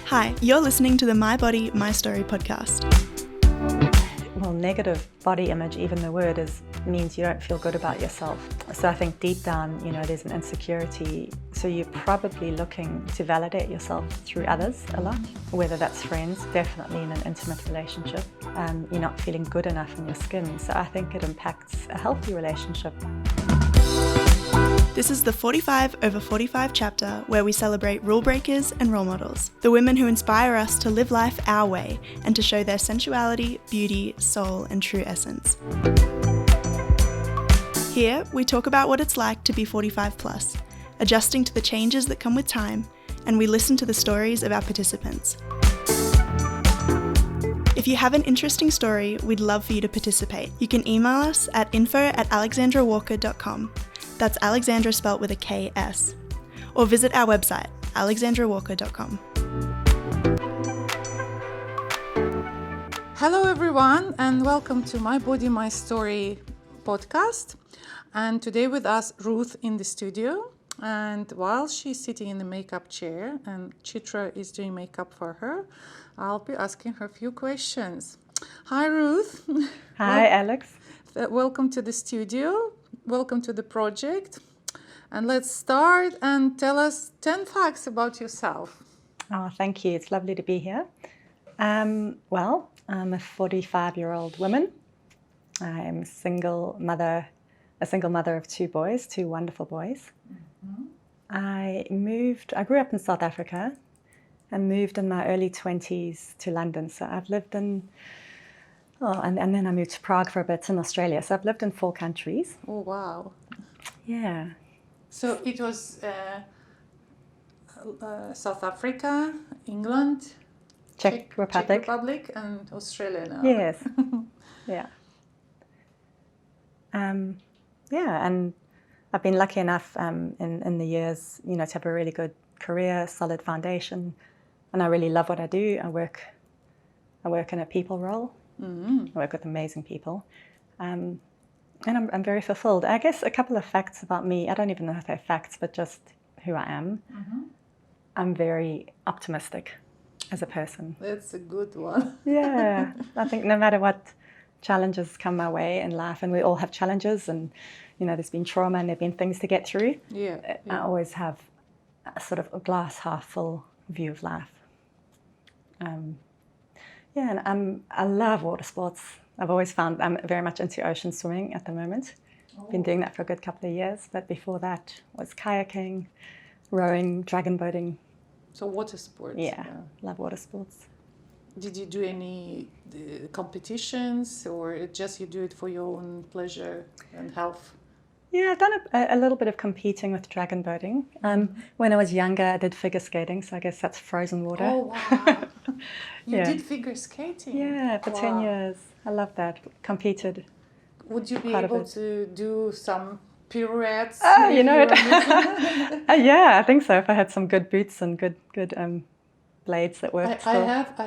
Hi, you're listening to the My Body, My Story podcast. Well, negative body image, even the word means you don't feel good about yourself. So I think deep down, there's an insecurity. So you're probably looking to validate yourself through others a lot, whether that's friends, definitely in an intimate relationship. You're not feeling good enough in your skin. So I think it impacts a healthy relationship. This is the 45 over 45 chapter where we celebrate rule breakers and role models, the women who inspire us to live life our way and to show their sensuality, beauty, soul, and true essence. Here, we talk about what it's like to be 45 plus, adjusting to the changes that come with time, and we listen to the stories of our participants. If you have an interesting story, we'd love for you to participate. You can email us at info@alexandrawalker.com. That's Alexandra spelt with a K-S. Or visit our website, alexandrawalker.com. Hello everyone and welcome to My Body, My Story podcast. And today with us, Ruth in the studio. And while she's sitting in the makeup chair and Chitra is doing makeup for her, I'll be asking her a few questions. Hi Ruth. Hi Alex. Welcome to the studio. Welcome to the project. And let's start and tell us 10 facts about yourself. Oh, thank you. It's lovely to be here. Well, I'm a 45-year-old woman. I'm a single mother of two boys, two wonderful boys. Mm-hmm. I grew up in South Africa and moved in my early 20s to London. So I've lived in and then I moved to Prague for a bit in Australia. So I've lived in 4 countries. Oh, wow. Yeah. So it was South Africa, England, Czech Republic, and Australia now. Yes. Yeah. And I've been lucky enough in the years, to have a really good career, solid foundation, and I really love what I do. I work in a people role. Mm-hmm. I work with amazing people, and I'm very fulfilled. I guess a couple of facts about me. I don't even know if they're facts, but just who I am. Mm-hmm. I'm very optimistic as a person. That's a good one. Yeah, I think no matter what challenges come my way in life, and we all have challenges, and there's been trauma and there've been things to get through. Yeah. I always have a sort of a glass half full view of life. And I love water sports. I've always found I'm very much into ocean swimming at the moment. Oh. Been doing that for a good couple of years, but before that was kayaking, rowing, dragon boating. So water sports. Yeah, love water sports. Did you do any competitions or just you do it for your own pleasure and health? Yeah, I've done a little bit of competing with dragon boating. When I was younger, I did figure skating, so I guess that's frozen water. Oh, wow. You did figure skating? Yeah, for 10 years. I love that. Competed. Would you be able to do some pirouettes? Yeah, I think so. If I had some good boots and good blades that worked. I have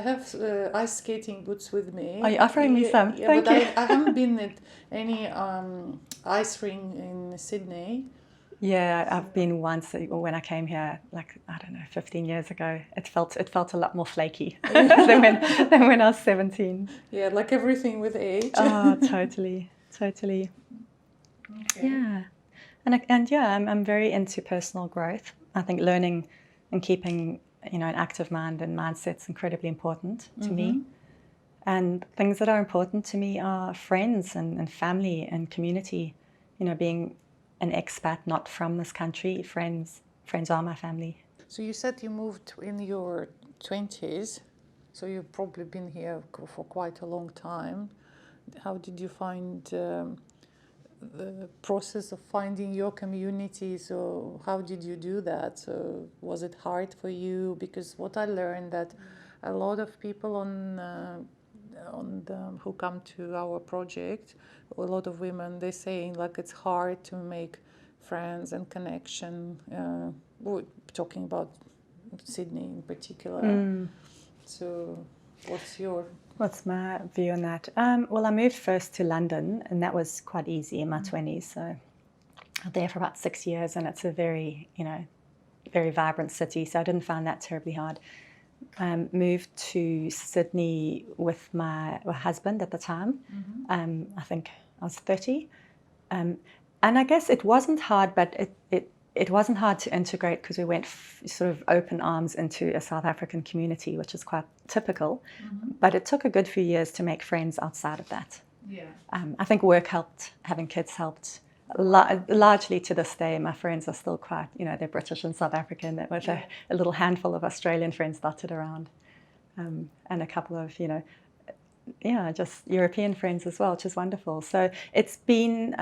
ice skating boots with me. Are you offering me some? Yeah, Thank but you. I haven't been at any ice ring in Sydney. Yeah, I've been once when I came here, 15 years ago. It felt a lot more flaky than when I was 17. Yeah, like everything with age. Oh, totally. Okay. Yeah, I'm very into personal growth. I think learning and keeping an active mind and mindset's incredibly important to me. And things that are important to me are friends and family and community. Being an expat, not from this country, friends are my family. So you said you moved in your 20s, so you've probably been here for quite a long time. How did you find the process of finding your community? So how did you do that? So was it hard for you? Because what I learned that a lot of people who come to our project, a lot of women, they're saying it's hard to make friends and connection. We're talking about Sydney in particular. So what's my view on that? Well, I moved first to London, and that was quite easy in my 20s. So I was there for about 6 years, and it's a very, very vibrant city. So I didn't find that terribly hard. moved to Sydney with my husband at the time. I think I was 30. And I guess it wasn't hard, but it wasn't hard to integrate because we went sort of open arms into a South African community, which is quite typical. But it took a good few years to make friends outside of that. I think work helped, having kids helped. Largely to this day, my friends are still quite, they're British and South African, with a little handful of Australian friends dotted around, and a couple of, just European friends as well, which is wonderful. So it's been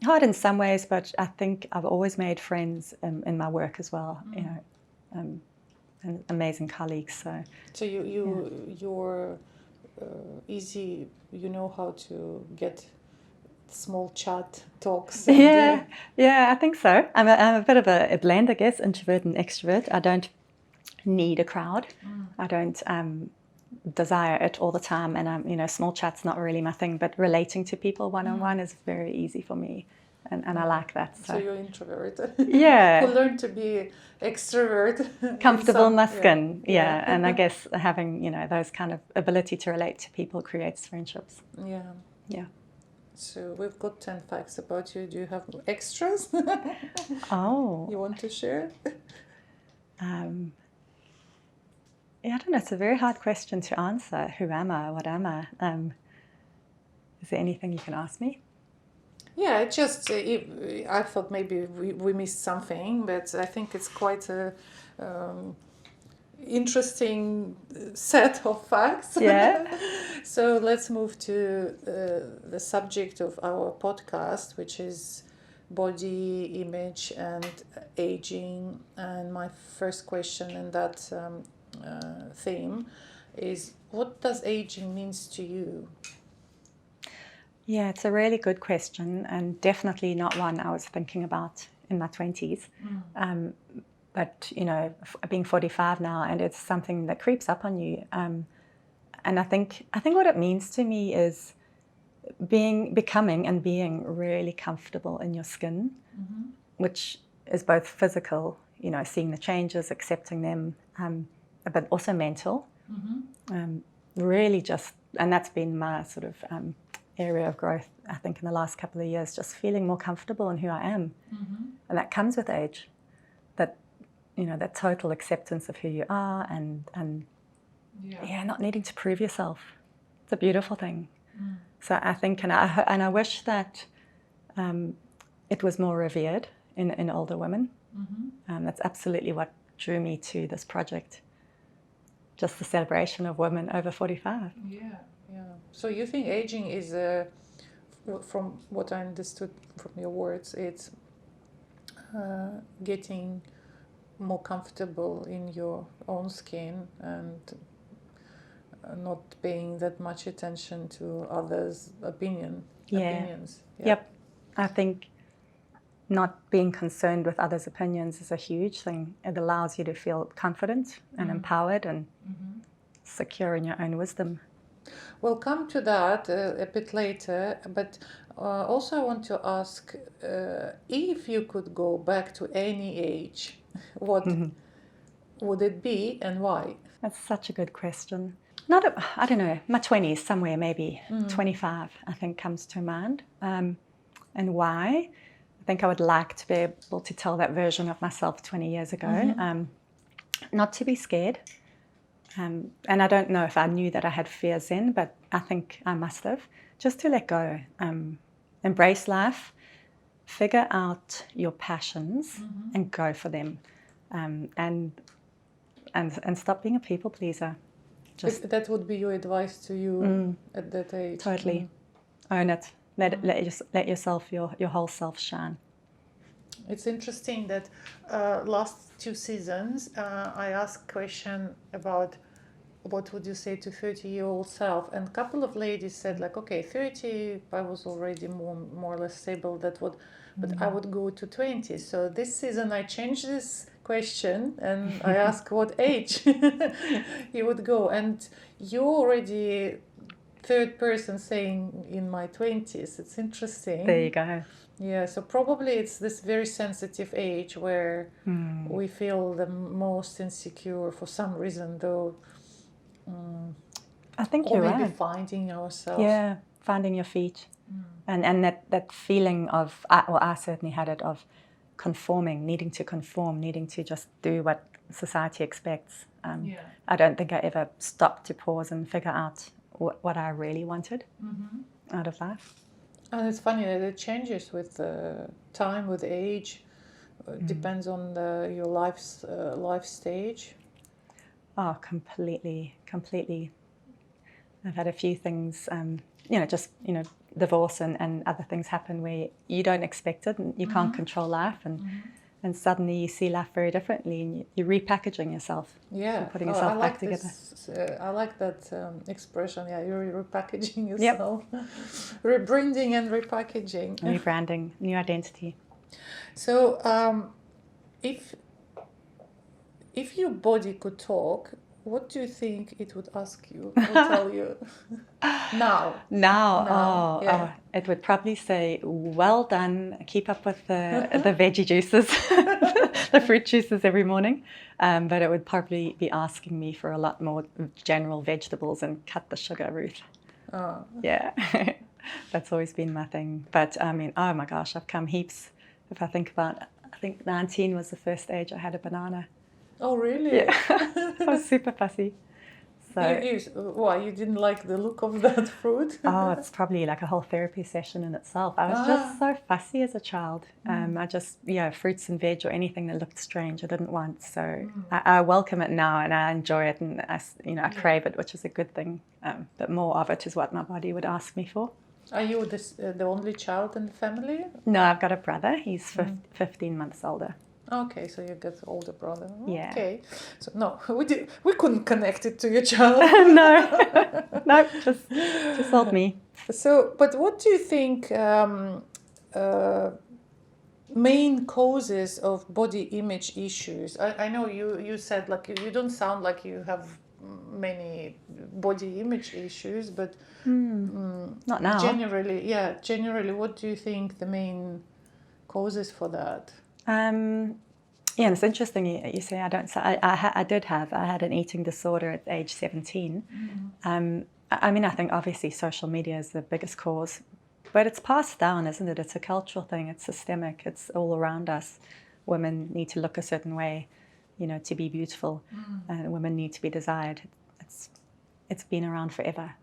hard in some ways, but I think I've always made friends in my work as well, and amazing colleagues. So you're easy, you know how to get small chat talks. Yeah, I think so. I'm a bit of a blend, I guess, introvert and extrovert. I don't need a crowd. I don't desire it all the time, and small chat's not really my thing. But relating to people one-on-one is very easy for me, and I like that. So you're introvert. Yeah. Who learned to be extrovert. Comfortable in my skin. Yeah. And I guess having those kind of ability to relate to people creates friendships. Yeah. So we've got 10 facts about you. Do you have extras? Oh. You want to share? I don't know. It's a very hard question to answer. Who am I? What am I? Is there anything you can ask me? Yeah, I thought maybe we missed something, but I think it's quite a interesting set of facts. Yeah. So let's move to the subject of our podcast, which is body image and aging. And my first question in that theme is, what does aging means to you? Yeah, it's a really good question, and definitely not one I was thinking about in my 20s. But, being 45 now, and it's something that creeps up on you. And I think what it means to me is becoming and being really comfortable in your skin, which is both physical, seeing the changes, accepting them, but also mental. Really just, and that's been my sort of area of growth, I think, in the last couple of years, just feeling more comfortable in who I am. And that comes with age, that total acceptance of who you are, and not needing to prove yourself. It's a beautiful thing. So I think, and I wish that it was more revered in older women. That's absolutely what drew me to this project. Just the celebration of women over 45. Yeah. So you think aging is, from what I understood from your words, it's getting more comfortable in your own skin and not paying that much attention to others' opinions. Yeah. Yep. I think not being concerned with others' opinions is a huge thing. It allows you to feel confident and empowered and secure in your own wisdom. We'll come to that a bit later, but also I want to ask, if you could go back to any age, what would it be and why? That's such a good question. I don't know, my 20s somewhere, maybe 25, I think comes to mind. And why? I think I would like to be able to tell that version of myself 20 years ago, not to be scared. And I don't know if I knew that I had fears then, but I think I must have. Just to let go, embrace life, figure out your passions and go for them, and stop being a people pleaser. That would be your advice to you at that age. Totally. Own it. Let yourself, your whole self shine. It's interesting that last 2 seasons I asked a question about what would you say to 30-year-old self, and a couple of ladies said like, okay, 30 I was already more or less stable, but I would go to 20. So this season I changed this question and I asked what age you would go, and you're already third person saying in my 20s. It's interesting. There you go. Yeah, so probably it's this very sensitive age where we feel the most insecure for some reason, though. I think Or you're maybe right. finding ourselves. Yeah, finding your feet. And that feeling of, well, I certainly had it, of conforming, needing to conform, needing to just do what society expects. I don't think I ever stopped to pause and figure out what I really wanted out of life. And it's funny that it changes with time, with age. Depends on your life stage. Oh, completely. I've had a few things, divorce and other things happen where you don't expect it and you can't control life, and suddenly you see life very differently, and you're repackaging yourself. Yeah, you're putting yourself back together. I like that expression. Yeah, you're repackaging yourself, rebranding and repackaging, rebranding, new identity. So, if your body could talk, what do you think it would ask you or tell you now? It would probably say, "Well done, keep up with the veggie juices, the fruit juices every morning." But it would probably be asking me for a lot more general vegetables and cut the sugar, Ruth. Oh. Yeah, that's always been my thing. But I mean, oh my gosh, I've come heaps. If I think about, I think 19 was the first age I had a banana. Oh, really? Yeah. I was super fussy. So, why, you didn't like the look of that fruit? It's probably like a whole therapy session in itself. I was just so fussy as a child. I just, fruits and veg or anything that looked strange I didn't want. So I welcome it now, and I enjoy it, and I crave it, which is a good thing. But more of it is what my body would ask me for. Are you the only child in the family? No, I've got a brother. He's 15 months older. Okay, so you got older brother. Yeah. Okay, so no, we couldn't connect it to your child. No, just old me. So, but what do you think main causes of body image issues? I know you said, like, you don't sound like you have many body image issues, but not now. Generally, what do you think the main causes for that? It's interesting you say I don't. I had an eating disorder at age 17. I think obviously social media is the biggest cause, but it's passed down, isn't it? It's a cultural thing. It's systemic. It's all around us. Women need to look a certain way, to be beautiful, and women need to be desired. It's been around forever.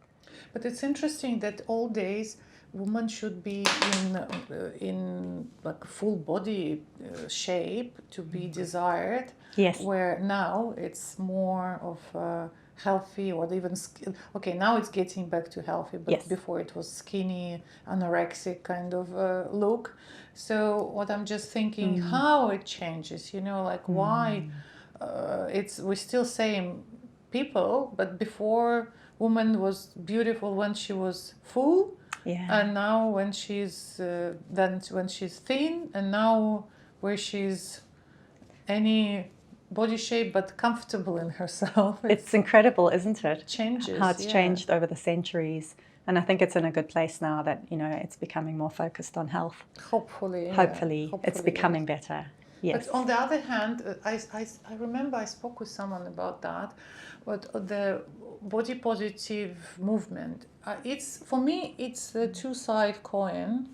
But it's interesting that all days women should be in like full body shape to be desired. Yes. Where now it's more of healthy, or even now it's getting back to healthy, but before it was skinny, anorexic kind of look. So what I'm just thinking, how it changes, why we're still same people, but before woman was beautiful when she was full. Yeah. And now when she's when she's thin, and now where she's any body shape but comfortable in herself. It's incredible, isn't it? Changes. How it's changed over the centuries. And I think it's in a good place now that, it's becoming more focused on health. Hopefully it's becoming better. Yes. But on the other hand, I remember I spoke with someone about that, but the body positive movement, for me it's a two-sided coin.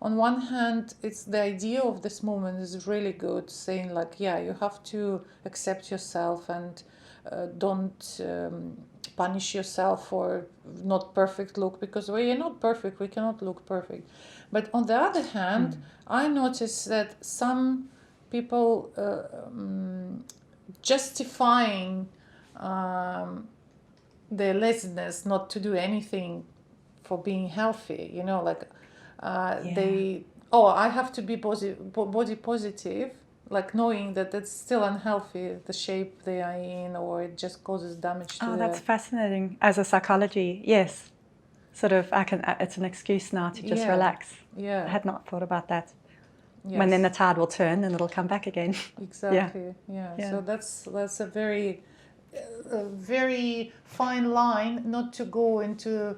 On one hand, it's the idea of this movement is really good, saying like, you have to accept yourself and don't punish yourself for not perfect look, because we are not perfect, we cannot look perfect. But on the other hand, I noticed that some people justifying their laziness not to do anything for being healthy, I have to be body positive, like knowing that it's still unhealthy, the shape they are in, or it just causes damage to that's fascinating. As a psychology, yes. Sort of, it's an excuse now to just relax. Yeah. I had not thought about that. Yes. When then the tide will turn and it'll come back again. Exactly. Yeah. So that's a very very fine line, not to go into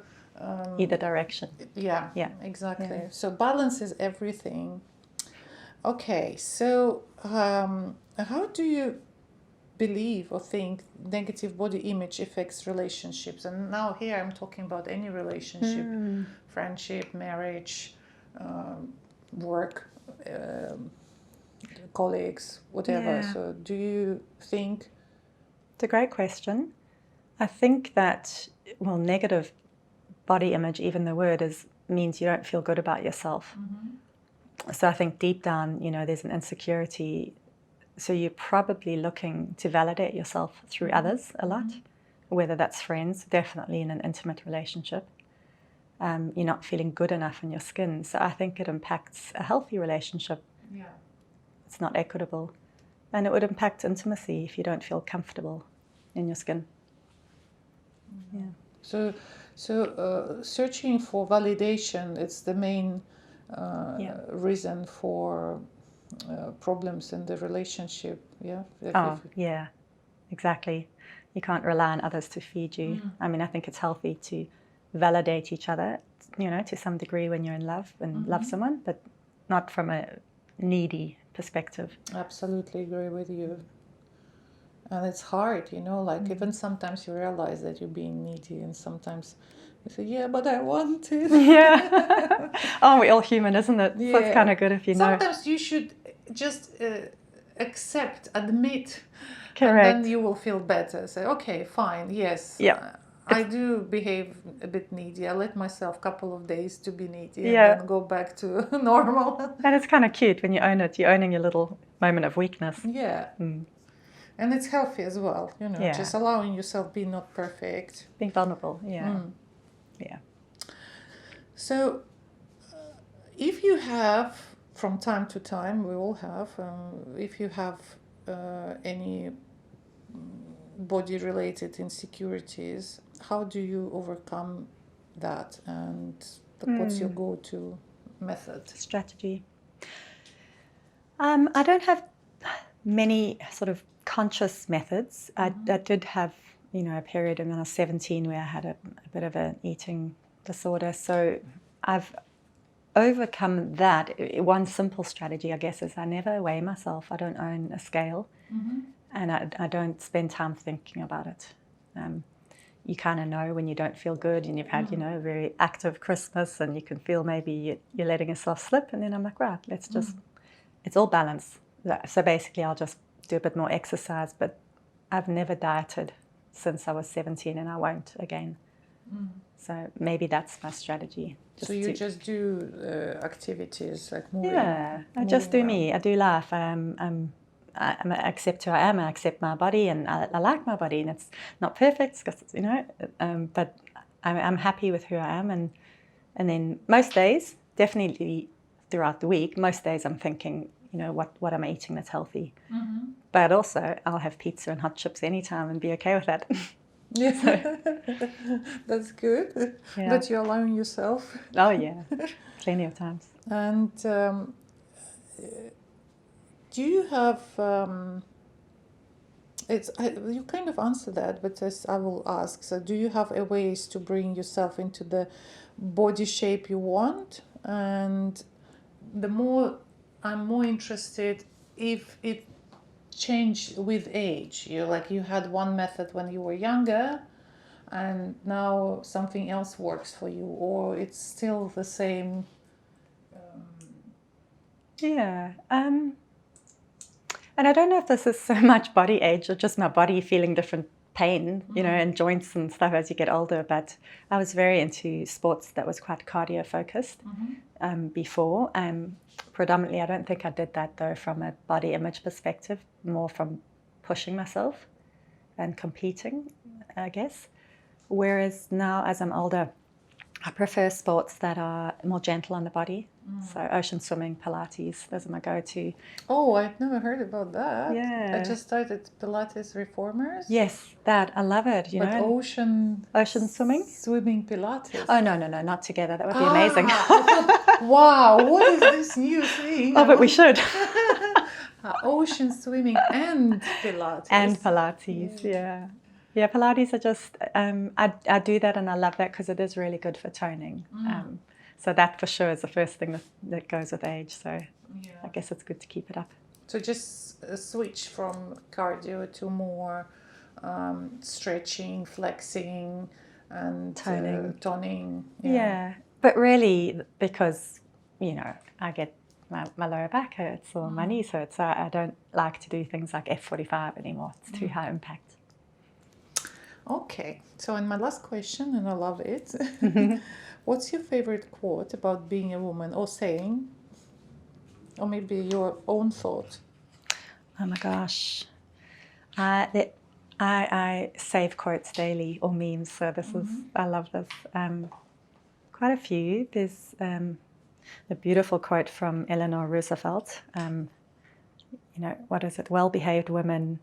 either direction. Yeah, Yeah. exactly. Yeah. So balance is everything. Okay, so how do you believe or think negative body image affects relationships? And now here I'm talking about any relationship, friendship, marriage, work, colleagues, whatever. Yeah. So do you think... It's a great question. I think that, well, negative body image, even the word means you don't feel good about yourself. So I think deep down, there's an insecurity. So you're probably looking to validate yourself through others a lot, whether that's friends, definitely in an intimate relationship. You're not feeling good enough in your skin. So I think it impacts a healthy relationship. Yeah. It's not equitable. And it would impact intimacy if you don't feel comfortable in your skin. Yeah. So searching for validation, it's the main reason for problems in the relationship. Yeah. Yeah, exactly. You can't rely on others to feed you. I mean, I think it's healthy to validate each other, to some degree when you're in love and love someone, but not from a needy perspective. Absolutely agree with you. And it's hard, even sometimes you realize that you're being needy, and sometimes you say, yeah, but I want it. Yeah. Oh, we're all human, isn't it? Yeah. So it's kind of good if you know. Sometimes you should just admit. Correct. And then you will feel better. Say, okay, fine, yes. Yeah. I do behave a bit needy. I let myself a couple of days to be needy and then go back to normal. And it's kind of cute when you own it. You're owning your little moment of weakness. Yeah. And it's healthy as well, just allowing yourself be not perfect. Being vulnerable, yeah. Yeah. So if you have, from time to time, we all have, if you have any body-related insecurities, how do you overcome that, and what's your go-to method? Strategy. I don't have many sort of conscious methods. I did have, a period when I was 17 where I had a bit of an eating disorder. So I've overcome that. One simple strategy, I guess, is I never weigh myself. I don't own a scale. And I don't spend time thinking about it. You kind of know when you don't feel good and you've had, a very active Christmas, and you can feel maybe you're letting yourself slip. And then I'm like, right, let's just, it's all balance. So basically I'll just do a bit more exercise, but I've never dieted since I was 17, and I won't again. So maybe that's my strategy. So you just do activities like moving? Yeah, I just do me. I do life. I accept who I am. I accept my body, and I like my body, and it's not perfect, but I'm happy with who I am. And then most days, definitely throughout the week, most days I'm thinking, what am I eating that's healthy? But also I'll have pizza and hot chips anytime and be okay with that. Yeah, that's good. Yeah. That you're allowing yourself. Oh yeah, plenty of times. And do you have? You kind of answered that, but as I will ask. So, do you have ways to bring yourself into the body shape you want? And I'm more interested if it changed with age. You had one method when you were younger, and now something else works for you, or it's still the same. Yeah. And I don't know if this is so much body age or just my body feeling different pain, and joints and stuff as you get older. But I was very into sports that was quite cardio focused before. Predominantly, I don't think I did that though from a body image perspective, more from pushing myself and competing, I guess. Whereas now, as I'm older, I prefer sports that are more gentle on the body. So ocean swimming, Pilates, those are my go-to. Oh, I've never heard about that. Yeah. I just started Pilates Reformers. Yes, that. I love it. But ocean swimming? Swimming Pilates. Oh, no, not together. That would be amazing. Wow, what is this new thing? Oh, but we should. Ocean swimming and Pilates. And Pilates, yeah. Yeah, Pilates are just, I do that and I love that because it is really good for toning. So that for sure is the first thing that goes with age. So I guess it's good to keep it up. So just switch from cardio to more stretching, flexing, and toning. Yeah, but really because, I get my lower back hurts or my knees hurt, so I don't like to do things like F45 anymore. It's too high impact. Okay, so and my last question, and I love it. What's your favorite quote about being a woman, or saying, or maybe your own thought? Oh my gosh, I save quotes daily or memes, so this is, I love this. Quite a few. There's a beautiful quote from Eleanor Roosevelt. What is it? Well-behaved women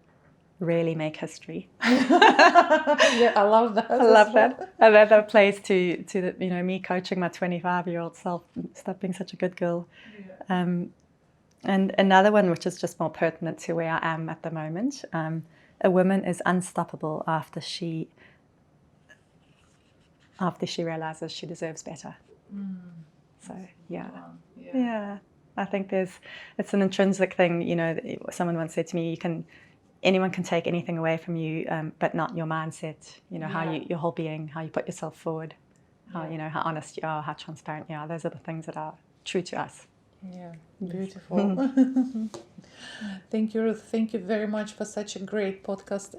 really make history. Yeah, I love that. I love that. And that plays to the, me coaching my 25-year-old self, stop being such a good girl. Yeah. And another one, which is just more pertinent to where I am at the moment, a woman is unstoppable after she realizes she deserves better. So yeah, I think it's an intrinsic thing. Someone once said to me, anyone can take anything away from you, but not your mindset. How your whole being, how you put yourself forward, how how honest you are, how transparent you are. Those are the things that are true to us. Yeah, beautiful. Thank you, Ruth. Thank you very much for such a great podcast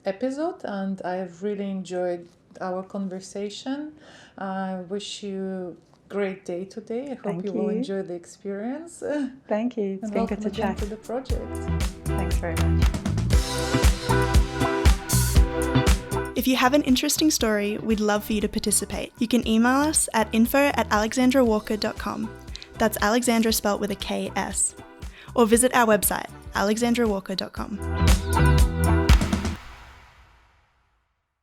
episode, and I've really enjoyed our conversation. I wish you a great day today. I hope you will enjoy the experience. Thank you. It's been good to chat. To the project. Thanks very much. If you have an interesting story, we'd love for you to participate. You can email us at info@alexandrawalker.com. That's Alexandra spelt with a KS. Or visit our website, alexandrawalker.com.